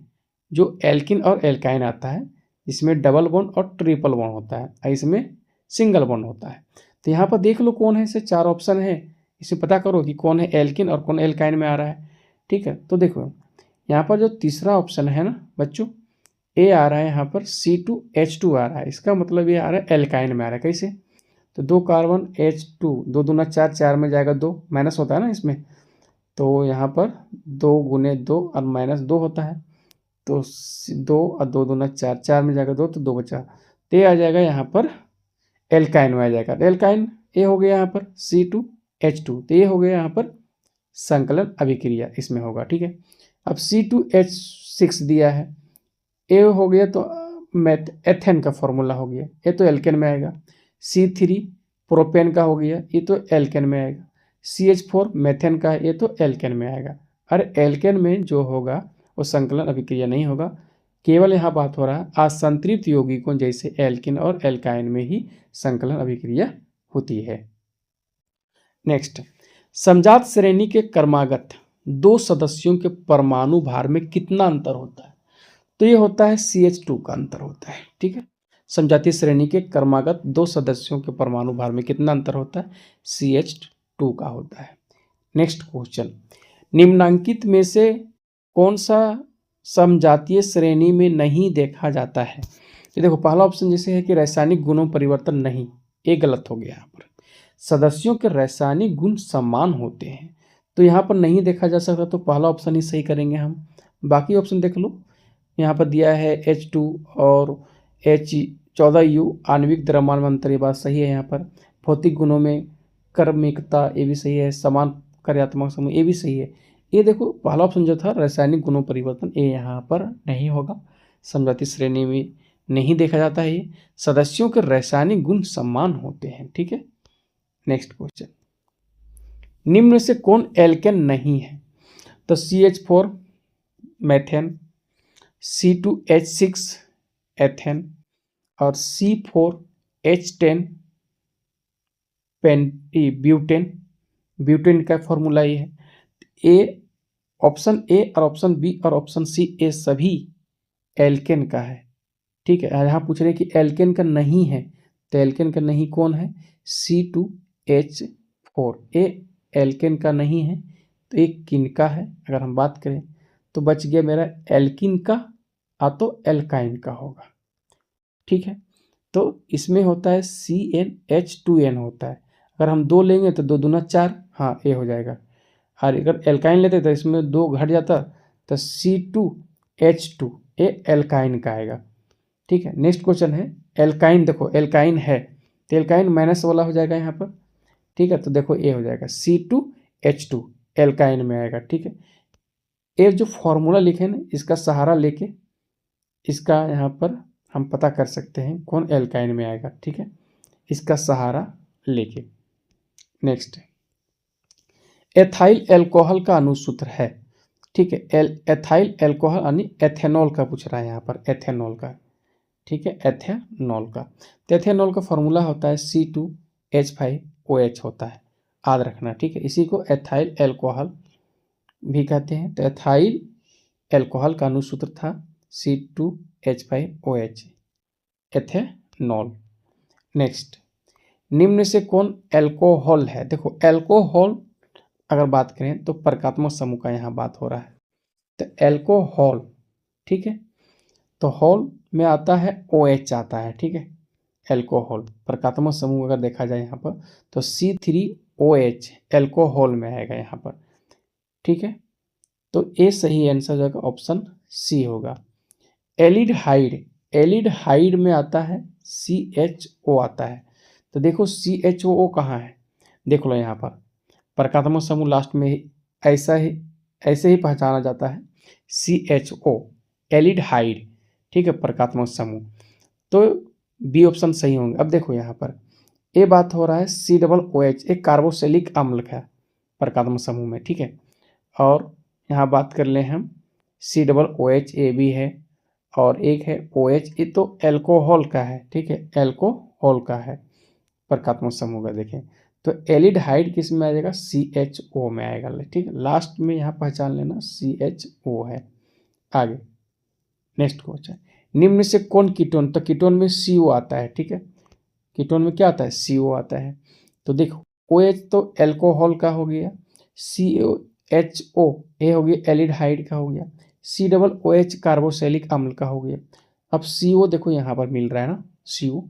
जो एल्किन और एल्काइन आता है, इसमें डबल बॉन्ड और ट्रिपल बॉन्ड होता है और इसमें सिंगल बॉन्ड होता है। तो यहाँ पर देख लो कौन है, इसे 4 ऑप्शन है, इसे पता करो कि कौन है एल्किन और कौन एल्काइन में आ रहा है। ठीक है, तो देखो यहाँ पर जो तीसरा ऑप्शन है ना बच्चों, ए आ रहा है यहाँ पर C2H2 आ रहा है, इसका मतलब ये आ रहा है एल्काइन में आ रहा है। कैसे? तो 2 कार्बन H2, 2 दूना 4, 4 में जाएगा 2, माइनस होता है ना इसमें, तो यहाँ पर 2 गुने 2 और माइनस 2 होता है, तो 2 और 2 दूना 4, 4 में जाएगा 2 तो 2 बचा, तो ये आ जाएगा यहाँ पर एल्काइन में आ जाएगा। तो एल्काइन ये हो गया यहाँ पर C2H2, तो ये हो गया यहाँ पर संकलन अभिक्रिया इसमें होगा। ठीक है, अब C2H6 दिया है, ए हो गया तो एथेन का फॉर्मूला हो गया, ये तो एल्केन में आएगा। C3 प्रोपेन का हो गया, ये तो एल्केन में आएगा। CH4 मेथेन का है, ये तो एल्केन में आएगा। अरे एल्केन में जो होगा वो संकलन अभिक्रिया नहीं होगा, केवल यहाँ बात हो रहा है असंतृप्त यौगिकों जैसे एल्किन और एल्काइन में ही संकलन अभिक्रिया होती है। नेक्स्ट, समजात श्रेणी के क्रमागत 2 सदस्यों के परमाणु भार में कितना अंतर होता है? तो ये होता है CH2 का अंतर होता है। ठीक है, समजातीय श्रेणी के क्रमागत 2 सदस्यों के परमाणु भार में कितना अंतर होता है? CH2 का होता है। नेक्स्ट क्वेश्चन, निम्नांकित में से कौन सा समजातीय श्रेणी में नहीं देखा जाता है? ये देखो पहला ऑप्शन जैसे है कि रासायनिक गुणों परिवर्तन नहीं, ये गलत हो गया। यहाँ पर सदस्यों के रासायनिक गुण समान होते हैं, तो यहाँ पर नहीं देखा जा सकता, तो पहला ऑप्शन ही सही करेंगे हम। बाकी ऑप्शन देख लो, यहाँ पर दिया है H2 और H14U आणविक द्रव्यमान में अंतर, ये बात सही है। यहाँ पर भौतिक गुणों में क्रमिकता, ये भी सही है। समान कार्यात्मक समूह, ये भी सही है। ये देखो पहला ऑप्शन जो था रासायनिक गुणों परिवर्तन, ये यहाँ पर नहीं होगा, समजातीय श्रेणी में नहीं देखा जाता है। ये सदस्यों के रासायनिक गुण समान होते हैं। ठीक है, नेक्स्ट क्वेश्चन, निम्न में से कौन एल्केन नहीं है? तो CH4 मेथेन, C2H6 एथेन और C4H10 ब्यूटेन। ब्यूटेन का फॉर्मूला ये है। ए, ऑप्शन ए और ऑप्शन बी और ऑप्शन सी, ये सभी एल्केन का है। ठीक है, यहाँ पूछ रहे हैं कि एल्केन का नहीं है, तो एल्केन का नहीं कौन है? C2H4, ये एल्केन का नहीं है, तो एक किन का है? अगर हम बात करें तो बच गया मेरा एल्किन का, तो एल्काइन का होगा। ठीक है, तो इसमें होता है CnH2n होता है। अगर हम 2 लेंगे तो 2 दूना 4, हाँ ये हो जाएगा। और अगर एल्काइन लेते तो इसमें 2 घट जाता, तो C2H2, ये एल्काइन का आएगा। ठीक है, नेक्स्ट क्वेश्चन है एल्काइन। देखो एल्काइन है तो एल्काइन माइनस वाला हो जाएगा यहाँ पर। ठीक है, तो देखो ये हो जाएगा C2H2, एल्काइन में आएगा। ठीक है, ये जो फॉर्मूला लिखे ना, इसका सहारा लेके इसका यहाँ पर हम पता कर सकते हैं कौन एल्काइन में आएगा। ठीक है, इसका सहारा लेके। नेक्स्ट, एथाइल अल्कोहल का अनुसूत्र है। ठीक है, एथाइल अल्कोहल यानी एथेनॉल का पूछ रहा है यहाँ पर, एथेनॉल का। ठीक है, एथेनॉल का, तो एथेनॉल का फॉर्मूला होता है C2H5OH होता है, याद रखना। ठीक है, इसी को एथाइल अल्कोहल भी कहते हैं। तो एथाइल अल्कोहल का अनुसूत्र था C2H5OH, एथेनॉल। नेक्स्ट, निम्न से कौन अल्कोहल है? देखो अल्कोहल अगर बात करें तो प्रकात्मक समूह का यहाँ बात हो रहा है, तो अल्कोहल। ठीक है, तो हॉल में आता है OH आता है। ठीक है, अल्कोहल प्रकात्मक समूह अगर देखा जाए यहाँ पर तो C3OH अल्कोहल में आएगा यहाँ पर। ठीक है, तो ये सही आंसर जाएगा ऑप्शन सी होगा। एलिडहाइड, एलिडहाइड में आता है CHO आता है। तो देखो CHO कहाँ है, देख लो यहाँ पर प्रकात्मक समूह लास्ट में ऐसे ही पहचाना जाता है, CHO एलिडहाइड। ठीक है, प्रकात्मक समूह, तो बी ऑप्शन सही होंगे। अब देखो यहाँ पर ये बात हो रहा है COOH, एक कार्बोक्सिलिक अम्ल का प्रकात्मक समूह में। ठीक है, और यहाँ बात कर ले हम COOH, ये भी है, और एक है OH, ये तो एल्कोहल का है। ठीक है, एल्कोहल का है प्रकात्मक समूह का। देखें तो एल्डिहाइड किस में आ जाएगा, CHO में आएगा, ठीक है। लास्ट में यहाँ पहचान लेना CHO है। आगे नेक्स्ट क्वेश्चन, निम्न में से कौन कीटोन, तो कीटोन में CO आता है, ठीक है। कीटोन में क्या आता है, CO आता है। तो देखो OH तो एल्कोहल का हो गया, CHO ए हो गया एल्डिहाइड का हो गया, COOH कार्बोक्सिलिक अम्ल का हो गया। अब CO देखो यहाँ पर मिल रहा है ना CO,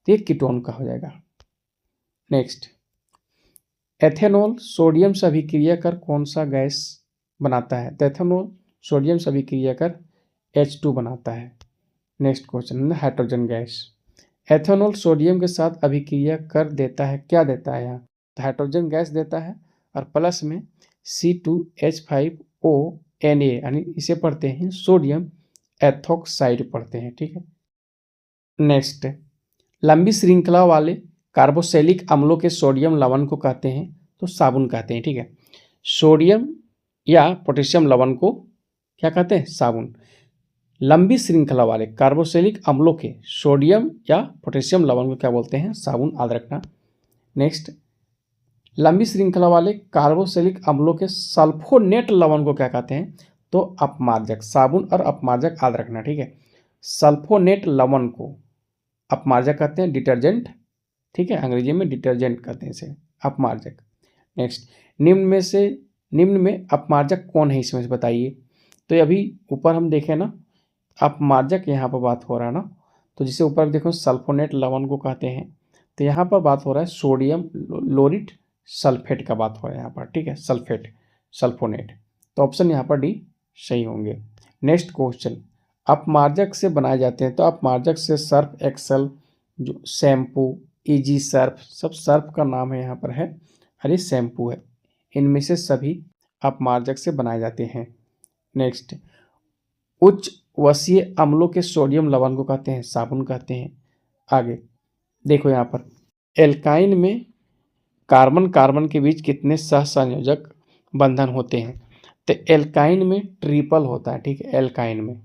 तो ये कीटोन का हो जाएगा। नेक्स्ट, एथेनॉल सोडियम से अभिक्रिया कर कौन सा गैस बनाता है, तो एथेनॉल सोडियम से अभिक्रिया कर H2 बनाता है। Next question, hydrogen gas, ethanol sodium के साथ अभिक्रिया कर देता है, क्या देता है यहाँ, तो हाइड्रोजन गैस देता है और प्लस में C2H5ONa, यानी इसे पढ़ते हैं सोडियम एथोक्साइड पढ़ते हैं, ठीक है। नेक्स्ट, लंबी श्रृंखला वाले कार्बोक्सिलिक अम्लों के सोडियम लवण को कहते हैं, तो साबुन कहते हैं, ठीक है। सोडियम या पोटेशियम लवण को क्या कहते हैं, साबुन। लंबी श्रृंखला वाले कार्बोक्सिलिक अम्लों के सोडियम या पोटेशियम लवण को क्या बोलते हैं, साबुन, याद रखना। नेक्स्ट, लंबी श्रृंखला वाले कार्बोक्सिलिक अम्लों के सल्फोनेट लवण को क्या कहते हैं, तो अपमार्जक। साबुन और अपमार्जक याद रखना, ठीक है। सल्फोनेट लवण को अपमार्जक कहते हैं, डिटर्जेंट, ठीक है, अंग्रेजी में डिटर्जेंट कहते हैं इसे, अपमार्जक। नेक्स्ट, निम्न में अपमार्जक कौन है, इसमें से बताइए। तो अभी ऊपर हम देखें ना, अपमार्जक यहाँ पर बात हो रहा है ना, तो जिसे ऊपर देखो सल्फोनेट लवण को कहते हैं, तो यहाँ पर बात हो रहा है सोडियम लोरेट सल्फेट का बात हो रहा है यहाँ पर, ठीक है, सल्फेट, सल्फोनेट। तो ऑप्शन यहाँ पर डी सही होंगे। नेक्स्ट क्वेश्चन, अपमार्जक से बनाए जाते हैं, तो अपमार्जक से सर्फ एक्सेल, जो शैम्पू, इजी सर्फ, सब सर्फ का नाम है यहाँ पर है, और ये शैम्पू है, इनमें से सभी अपमार्जक से बनाए जाते हैं। नेक्स्ट, उच्च वसीय अम्लों के सोडियम लवण को कहते हैं, साबुन कहते हैं। आगे देखो यहाँ पर, एल्काइन में कार्बन कार्बन के बीच कितने सहसंयोजक बंधन होते हैं, तो एल्काइन में ट्रिपल होता है, ठीक है। एल्काइन में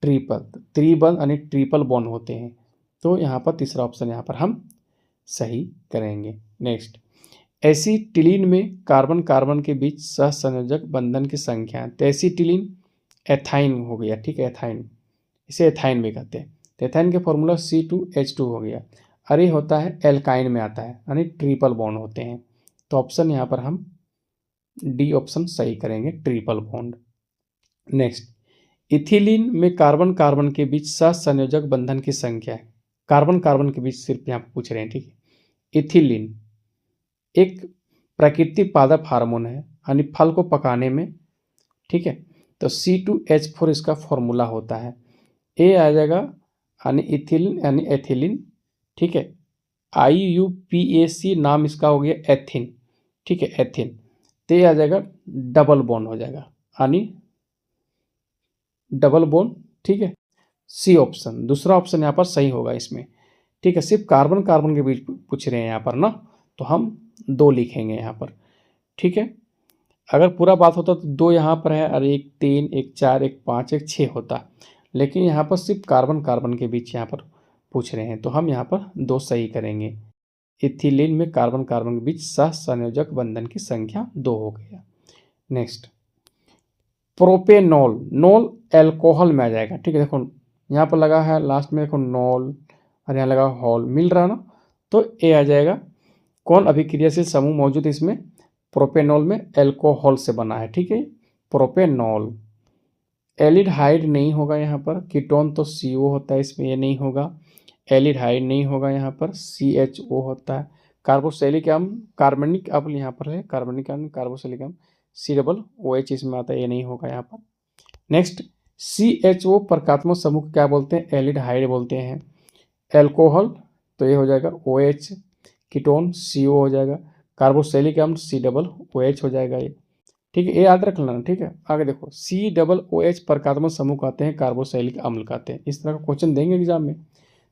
ट्रिपल, त्रिबंध यानी ट्रिपल बॉन्ड होते हैं, तो यहाँ पर तीसरा ऑप्शन यहाँ पर हम सही करेंगे। नेक्स्ट, एसिटिलीन में कार्बन कार्बन के बीच सहसंयोजक बंधन की संख्या, तो एसिटिलीन एथाइन हो गया, ठीक है, एथाइन, इसे एथाइन भी कहते हैं। तो एथाइन के फॉर्मूला C2H2 हो गया, और ये होता है एल्काइन में आता है, यानी ट्रिपल बॉन्ड होते हैं। तो ऑप्शन यहाँ पर हम डी ऑप्शन सही करेंगे, ट्रिपल बॉन्ड। नेक्स्ट, इथिलीन में कार्बन कार्बन के बीच सहसंयोजक बंधन की संख्या है, कार्बन कार्बन के बीच सिर्फ यहाँ पूछ रहे हैं, ठीक है। इथिलीन एक प्राकृतिक पादप हार्मोन है, यानी फल को पकाने में, ठीक है। तो C2H4 इसका फॉर्मूला होता है, ए आ जाएगा यानी इथिलीन यानी एथिलीन, ठीक है। IUPAC नाम इसका हो गया एथिन, ठीक है, एथिन। तो ये आ जाएगा डबल बॉन्ड हो जाएगा, यानी डबल बॉन्ड, ठीक है। सी ऑप्शन, दूसरा ऑप्शन यहाँ पर सही होगा इसमें, ठीक है। सिर्फ कार्बन कार्बन के बीच पूछ रहे हैं यहाँ पर ना, तो हम 2 लिखेंगे यहाँ पर, ठीक है। अगर पूरा बात होता तो 2 यहाँ पर है, और 1 3 1 4 1 5 1 6 होता, लेकिन यहाँ पर सिर्फ कार्बन कार्बन के बीच यहाँ पर पूछ रहे हैं, तो हम यहाँ पर 2 सही करेंगे। इथिलीन में कार्बन कार्बन के बीच सहसंयोजक बंधन की संख्या 2 हो गया। नेक्स्ट, प्रोपेनॉल, नॉल एल्कोहल में आ जाएगा, ठीक है। देखो यहाँ पर लगा है लास्ट में, देखो नॉल, और यहाँ लगा हॉल, मिल रहा ना, तो ए आ जाएगा। कौन अभिक्रियाशील समूह मौजूद है इसमें, प्रोपेनॉल में एल्कोहल से बना है, ठीक है, प्रोपेनॉल। एल्डिहाइड नहीं होगा यहाँ पर, कीटोन तो CO होता है इसमें, ये नहीं होगा। एल्डिहाइड नहीं होगा यहाँ पर, CHO होता है। कार्बोक्सिलिक अम्ल, कार्बनिक अम्ल यहाँ पर है, कार्बनिक अम्ल, कार्बोक्सिलिक अम्ल, COOH इसमें आता है, ये नहीं होगा यहाँ पर। नेक्स्ट, CHO प्रकात्मक समूह क्या बोलते हैं, एल्डिहाइड बोलते हैं। एल्कोहल तो ये हो जाएगा OH, कीटोन CO हो जाएगा, कार्बोक्सिलिक अम्ल COOH हो जाएगा ये, ठीक है, ये याद रख लेना, ठीक है। आगे देखो, COOH प्रकात्मक समूह कहते हैं, कार्बोक्सिलिक अम्ल कहते हैं, इस तरह का क्वेश्चन देंगे एग्जाम में।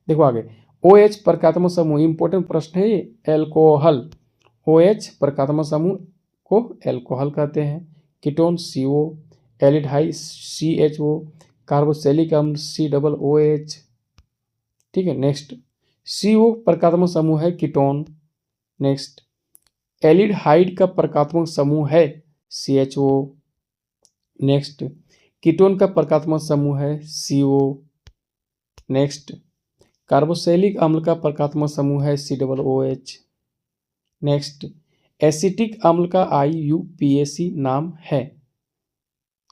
देखो आगे, OH प्रकात्मक समूह, इंपॉर्टेंट प्रश्न है ये, एल्कोहल, OH प्रकात्मक समूह को एल्कोहल कहते हैं, ketone CO, aldehyde CHO, carboxylic अम्ल COOH, ठीक है। नेक्स्ट, CO प्रकात्मक समूह है कीटोन। नेक्स्ट, एल्डिहाइड का प्रकात्मक समूह है CHO। नेक्स्ट, कीटोन का प्रकात्मक समूह है CO। नेक्स्ट, कार्बोक्सिलिक अम्ल का प्रकात्मक समूह है COOH। नेक्स्ट, एसिटिक अम्ल का IUPAC नाम है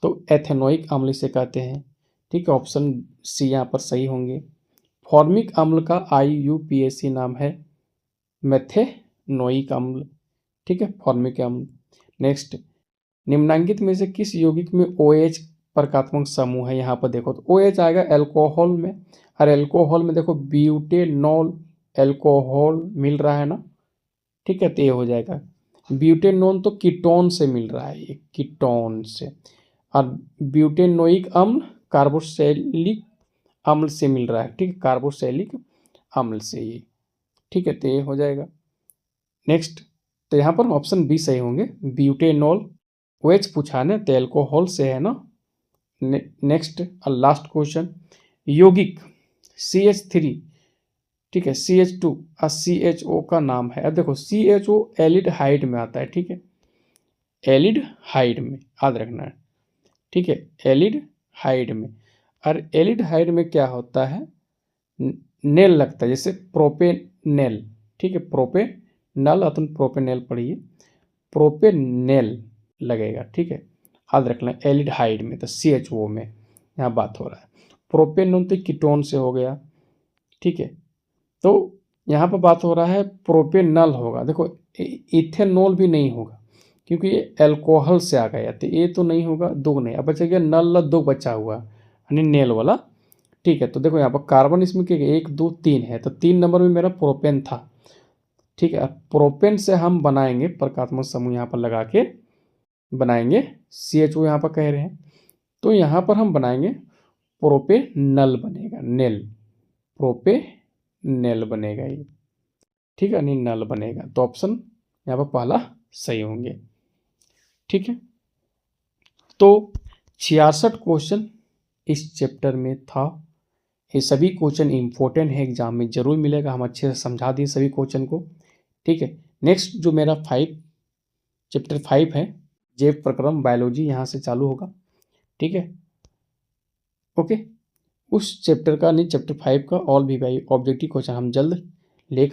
तो एथेनोइक अम्ल इसे कहते हैं। ठीक है, ऑप्शन सी यहाँ पर सही होंगे। फॉर्मिक अम्ल का IUPAC नाम है मेथेनोइक अम्ल। ठीक है, फॉर्मिक अम्ल। नेक्स्ट, निम्नांकित में से किस यौगिक में OH प्रकात्मक समूह है? यहाँ पर देखो तो OH आएगा एल्कोहल में, और एल्कोहल में देखो ब्यूटेनॉल एल्कोहल मिल रहा है ना। ठीक है, तो ये हो जाएगा ब्यूटेनॉल, तो कीटोन से मिल रहा है, ये कीटोन से। और ब्यूटेनोइक अम्ल कार्बोक्सिलिक अम्ल से मिल रहा है। ठीक है, कार्बोक्सिलिक अम्ल से ये। ठीक है, तो ये हो जाएगा। नेक्स्ट, तो यहाँ पर ऑप्शन बी सही होंगे, ब्यूटेनॉल। OH पूछा ना, तो एल्कोहल से है ना। नेक्स्ट और लास्ट क्वेश्चन, यौगिक CH3, ठीक है, CH2 और CHO का नाम है। अब देखो CHO एल्डिहाइड में आता है। ठीक है, एल्डिहाइड में याद रखना है। ठीक है, एल्डिहाइड में, और एल्डिहाइड में क्या होता है, नेल लगता है, जैसे प्रोपेनेल। ठीक है, प्रोपेनल, तुम प्रोपेनेल पढ़िए, प्रोपेनेल लगेगा। ठीक है, याद रखना एल्डिहाइड में, तो CHO में यहाँ बात हो रहा है। प्रोपेनॉल तो कीटोन से हो गया। ठीक है, तो यहाँ पर बात हो रहा है प्रोपेनल होगा। देखो इथेनॉल भी नहीं होगा क्योंकि ये अल्कोहल से आ गया, तो ये तो नहीं होगा, दो नहीं। अब बचा गया नल, दो बचा हुआ यानी नेल वाला। ठीक है, तो देखो यहाँ पर कार्बन इसमें क्या 1 2 3 है, तो 3 नंबर में मेरा प्रोपेन था। ठीक है, प्रोपेन से हम बनाएंगे प्रकात्मक समूह, यहाँ पर लगा के बनाएंगे CHO यहाँ पर कह रहे हैं, तो यहाँ पर हम बनाएंगे प्रोपेनल बनेगा, नेल, प्रोपेनल बनेगा ये। ठीक है, नहीं नल बनेगा, तो ऑप्शन यहाँ पर पहला सही होंगे। ठीक है, तो 66 क्वेश्चन इस चैप्टर में था। ये सभी क्वेश्चन इंपॉर्टेंट है, एग्जाम में जरूर मिलेगा, हम अच्छे से समझा दिए सभी क्वेश्चन को। ठीक है, नेक्स्ट जो मेरा चैप्टर 5 है, जैव प्रक्रम बायोलॉजी, यहाँ से चालू होगा। ठीक है, ओके, उस चैप्टर का नहीं, चैप्टर 5 का ऑल भी ऑब्जेक्टिव क्वेश्चन हम जल्द लेकर